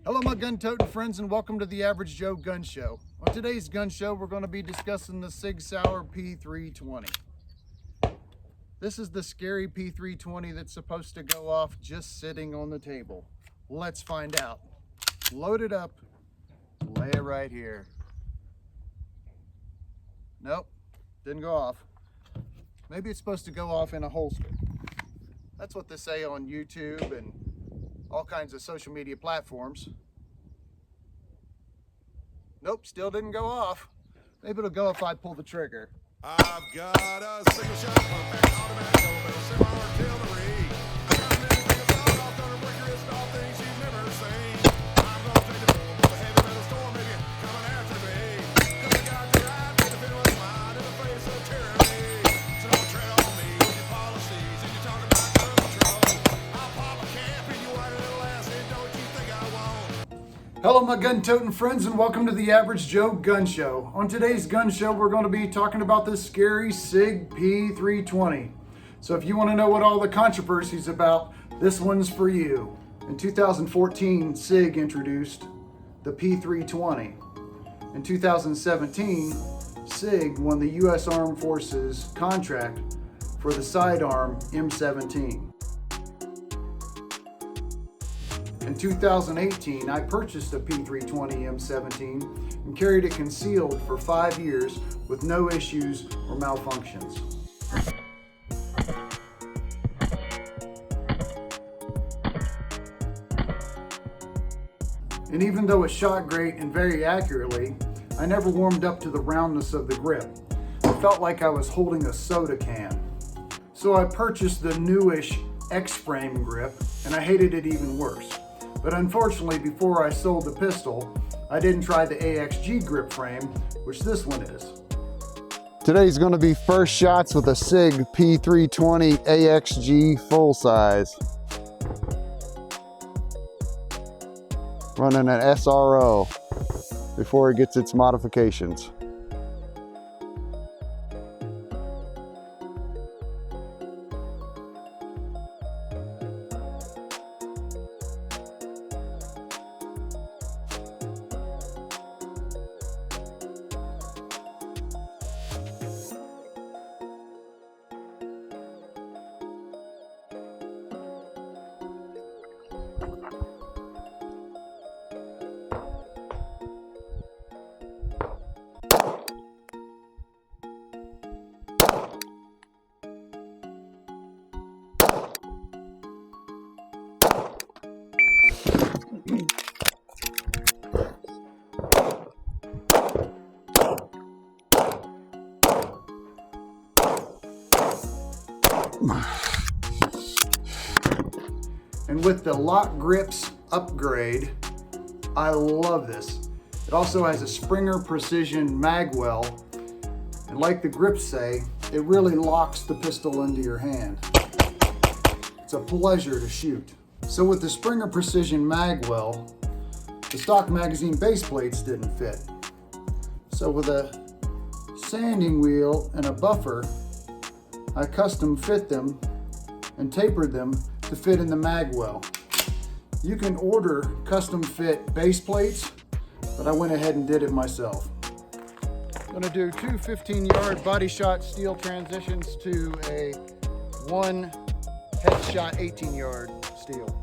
Hello my gun-toting friends and welcome to the Average Joe Gun Show. On today's gun show we're going to be discussing the Sig P320. This is the scary P320 that's supposed to go off just sitting on the table. Let's find out. Load it up, lay it right here. Nope, didn't go off. Maybe it's supposed to go off in a holster. That's what they say on YouTube and all kinds of social media platforms. Nope, still didn't go off. Maybe it'll go if I pull the trigger. I've got a single shot compact automatic double semi-artillery. I got an anything assault off thunder breaker, it's all things you've never seen. I'm gonna take the bull with a heavy metal storm, maybe coming after me. Cause I got the right to defend what's mine in the face of tyranny. So don't tread on me with your policies and you talk about gun control. I'll pop a cap in you white little ass and don't you think I won't? Hello my gun-toting friends and welcome to the Average Joe Gun Show. On today's gun show we're going to be talking about this scary Sig P320. So if you want to know what all the controversy's about, this one's for you. In 2014, Sig introduced the P320. In 2017, Sig won the U.S. Armed Forces contract for the sidearm M17. In 2018, I purchased a P320 M17 and carried it concealed for 5 years with no issues or malfunctions. And even though it shot great and very accurately, I never warmed up to the roundness of the grip. It felt like I was holding a soda can. So I purchased the newish X-frame grip and I hated it even worse. But unfortunately, before I sold the pistol, I didn't try the AXG grip frame, which this one is. Today's going to be first shots with a Sig P320 AXG full size. Running an SRO before it gets its modifications. And with the lock grips upgrade, I love this. It also has a Springer Precision mag well, and like the grips say, it really locks the pistol into your hand. It's a pleasure to shoot. So with the Springer Precision mag well, the stock magazine base plates didn't fit. So with a sanding wheel and a buffer, I custom fit them and tapered them to fit in the mag well. You can order custom fit base plates, but I went ahead and did it myself. I'm gonna do two 15-yard body shot steel transitions to a one headshot 18-yard steel.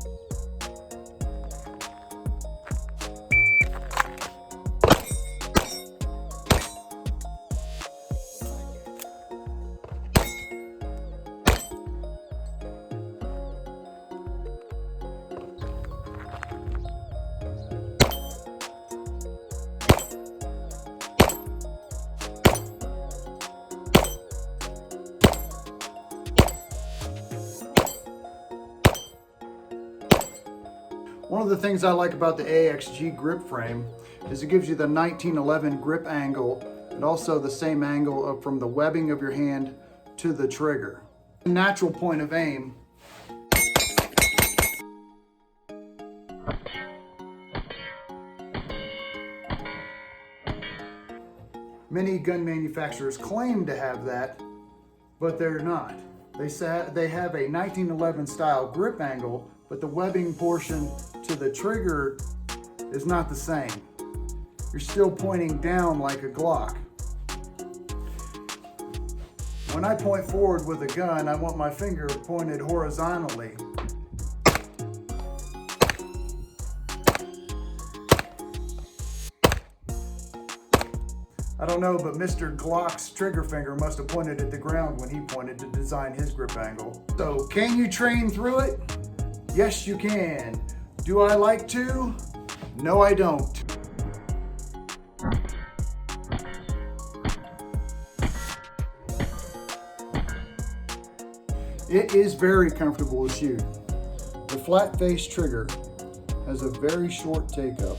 One of the things I like about the AXG grip frame is it gives you the 1911 grip angle and also the same angle up from the webbing of your hand to the trigger. Natural point of aim. Many gun manufacturers claim to have that, but they're not. They have a 1911 style grip angle, but the webbing portion to the trigger is not the same. You're still pointing down like a Glock. When I point forward with a gun, I want my finger pointed horizontally. I don't know, but Mr. Glock's trigger finger must have pointed at the ground when he pointed to design his grip angle. So, can you train through it? Yes, you can. Do I like to? No, I don't. It is very comfortable to shoot. The flat face trigger has a very short take-up,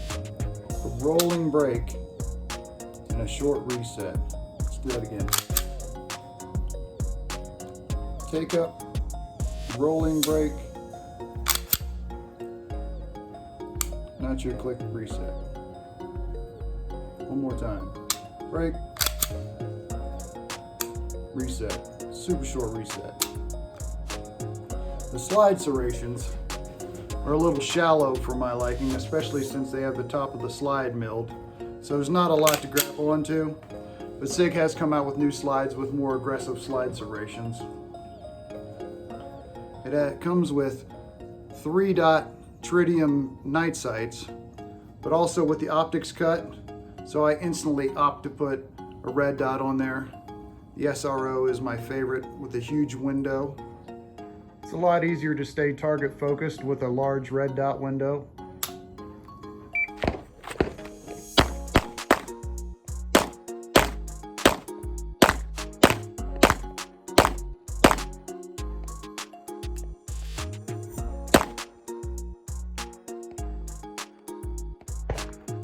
a rolling break, and a short reset. Let's do that again. Take-up, rolling break, not your click reset. One more time. Break, reset. Super short reset. The slide serrations are a little shallow for my liking, especially since they have the top of the slide milled. So there's not a lot to grapple onto, but Sig has come out with new slides with more aggressive slide serrations. It comes with 3-dot tritium night sights, but also with the optics cut, so I instantly opt to put a red dot on there. The SRO is my favorite with a huge window. It's a lot easier to stay target focused with a large red dot window.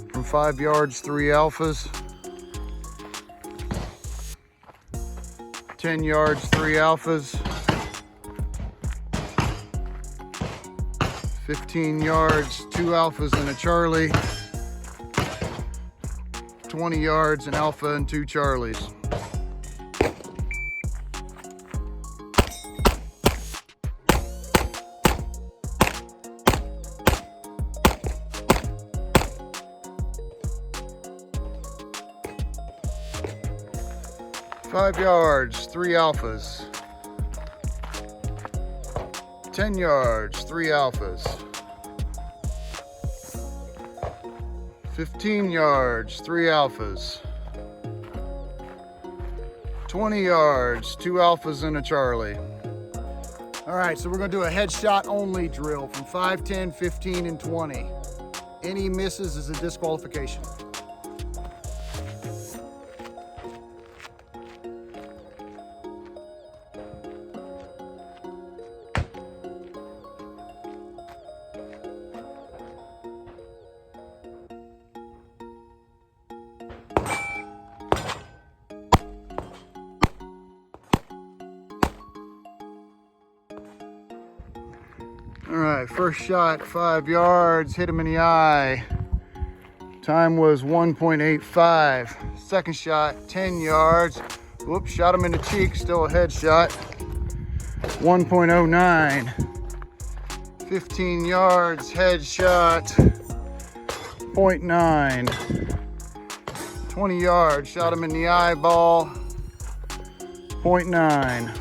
From 5 yards, 3 alphas. 10 yards, 3 alphas. 15 yards, 2 alphas and a Charlie. 20 yards, an alpha and 2 Charlies. Five yards, 3 alphas. 10 yards, 3 alphas. 15 yards, 3 alphas. 20 yards, 2 alphas and a Charlie. All right, so we're gonna do a headshot only drill from 5, 10, 15, and 20. Any misses is a disqualification. All right, first shot, 5 yards, hit him in the eye. Time was 1.85. Second shot, 10 yards. Whoops, shot him in the cheek, still a headshot. 1.09. 15 yards, headshot. 0.9. 20 yards, shot him in the eyeball. 0.9.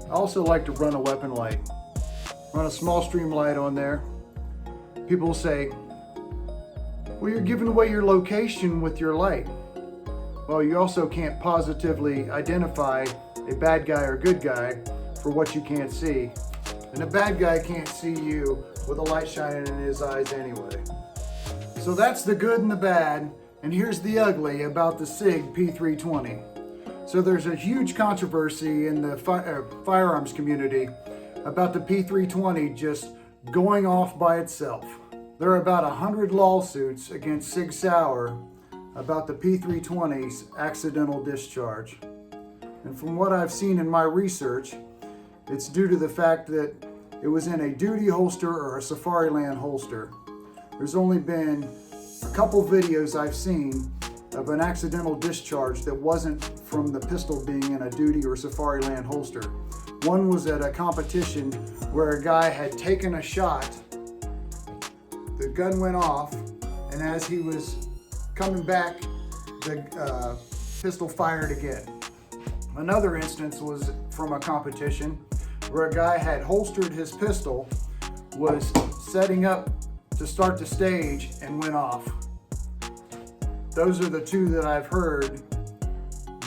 I also like to run a weapon light. Run a small stream light on there. People will say, well, you're giving away your location with your light. Well, you also can't positively identify a bad guy or good guy for what you can't see. And a bad guy can't see you with a light shining in his eyes anyway. So that's the good and the bad, and here's the ugly about the Sig P320. So there's a huge controversy in the firearms community about the P320 just going off by itself. There are about 100 lawsuits against Sig Sauer about the P320's accidental discharge. And from what I've seen in my research, it's due to the fact that it was in a duty holster or a Safariland holster. There's only been a couple videos I've seen of an accidental discharge that wasn't from the pistol being in a duty or Safariland holster. One was at a competition where a guy had taken a shot, the gun went off, and as he was coming back, the pistol fired again. Another instance was from a competition where a guy had holstered his pistol, was setting up to start the stage, and went off. Those are the two that I've heard.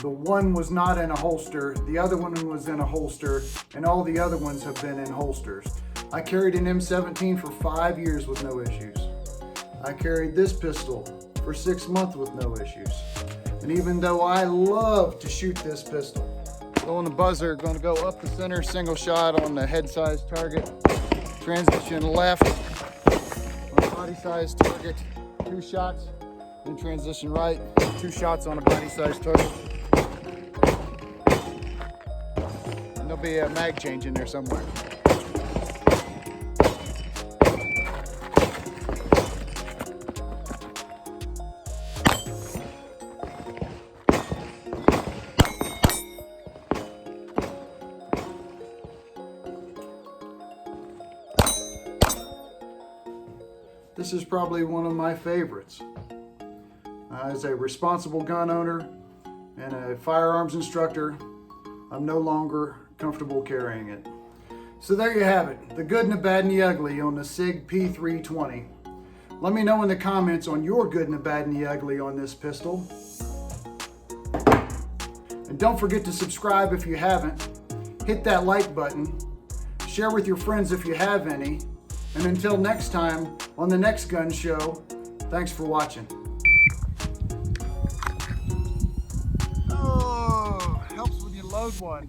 The one was not in a holster, the other one was in a holster, and all the other ones have been in holsters. I carried an M17 for 5 years with no issues. I carried this pistol for 6 months with no issues. And even though I love to shoot this pistol, on the buzzer, going to go up the center, single shot on the head size target, transition left on body size target, 2 shots, then transition right, 2 shots on a body size target. And there'll be a mag change in there somewhere. This is probably one of my favorites. As a responsible gun owner and a firearms instructor, I'm no longer comfortable carrying it. So there you have it, the good and the bad and the ugly on the Sig P320. Let me know in the comments on your good and the bad and the ugly on this pistol. And don't forget to subscribe if you haven't. Hit that like button. Share with your friends if you have any. And until next time, on the next gun show, thanks for watching. Oh, helps when you load one.